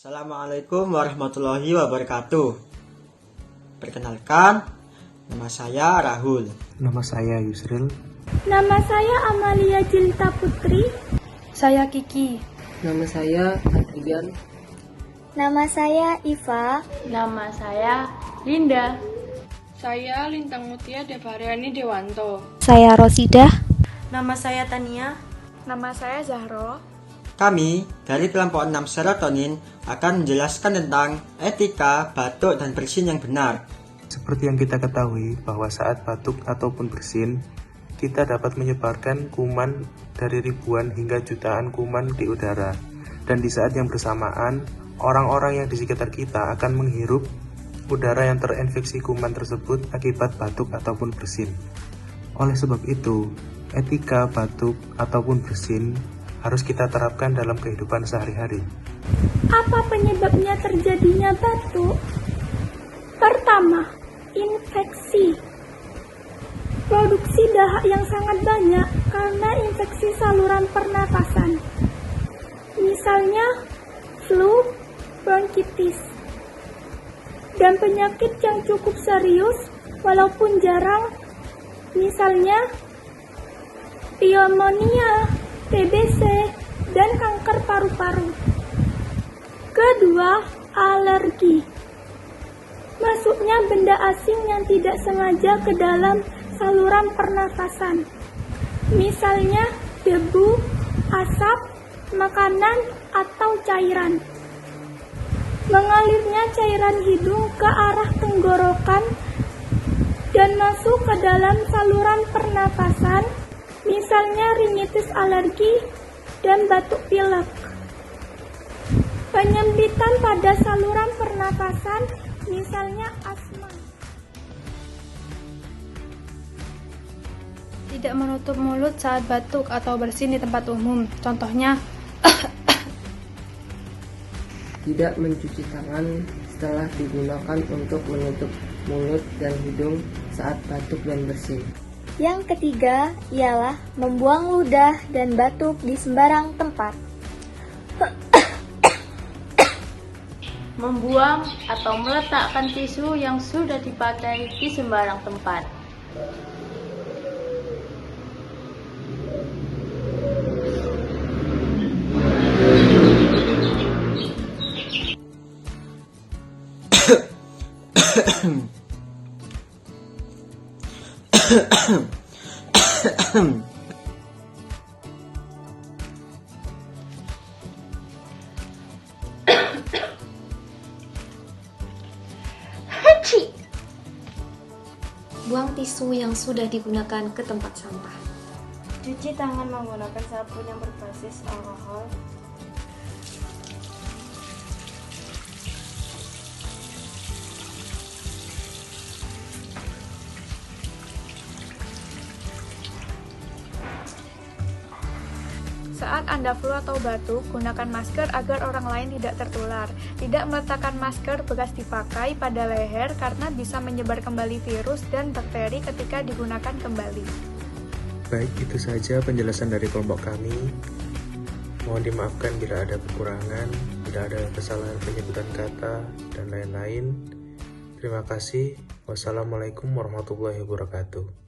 Assalamualaikum warahmatullahi wabarakatuh. Perkenalkan, nama saya Rahul. Nama saya Yusril. Nama saya Amalia Jilta Putri. Saya Kiki. Nama saya Adrian. Nama saya Iva. Nama saya Linda. Saya Lintang Mutia Devariani Dewanto. Saya Rosidah. Nama saya Tania. Nama saya Zahro. Kami dari kelompok 6 serotonin akan menjelaskan tentang etika batuk dan bersin yang benar. Seperti yang kita ketahui bahwa saat batuk ataupun bersin, kita dapat menyebarkan kuman dari ribuan hingga jutaan kuman di udara. Dan di saat yang bersamaan, orang-orang yang di sekitar kita akan menghirup udara yang terinfeksi kuman tersebut akibat batuk ataupun bersin. Oleh sebab itu, etika batuk ataupun bersin harus kita terapkan dalam kehidupan sehari-hari. Apa penyebabnya terjadinya batuk? Pertama, infeksi. Produksi dahak yang sangat banyak karena infeksi saluran pernapasan. Misalnya flu, bronkitis. Dan penyakit yang cukup serius walaupun jarang, misalnya pneumonia, TBC, dan kanker paru-paru. Kedua, alergi. Masuknya benda asing yang tidak sengaja ke dalam saluran pernafasan. Misalnya debu, asap, makanan, atau cairan. Mengalirnya cairan hidung ke arah tenggorokan dan masuk ke dalam saluran pernafasan, misalnya rinitis alergi dan batuk pilek. Penyempitan pada saluran pernapasan, misalnya asma. Tidak menutup mulut saat batuk atau bersin di tempat umum. Contohnya, Tidak mencuci tangan setelah digunakan untuk menutup mulut dan hidung saat batuk dan bersin. Yang ketiga ialah membuang ludah dan batuk di sembarang tempat. membuang atau meletakkan tisu yang sudah dipakai di sembarang tempat. Buang tisu yang sudah digunakan ke tempat sampah. Cuci tangan menggunakan sabun yang berbasis alkohol. Saat Anda flu atau batuk, gunakan masker agar orang lain tidak tertular. Tidak meletakkan masker bekas dipakai pada leher karena bisa menyebar kembali virus dan bakteri ketika digunakan kembali. Baik, itu saja penjelasan dari kelompok kami. Mohon dimaafkan bila ada kekurangan, bila ada kesalahan penyebutan kata, dan lain-lain. Terima kasih. Wassalamualaikum warahmatullahi wabarakatuh.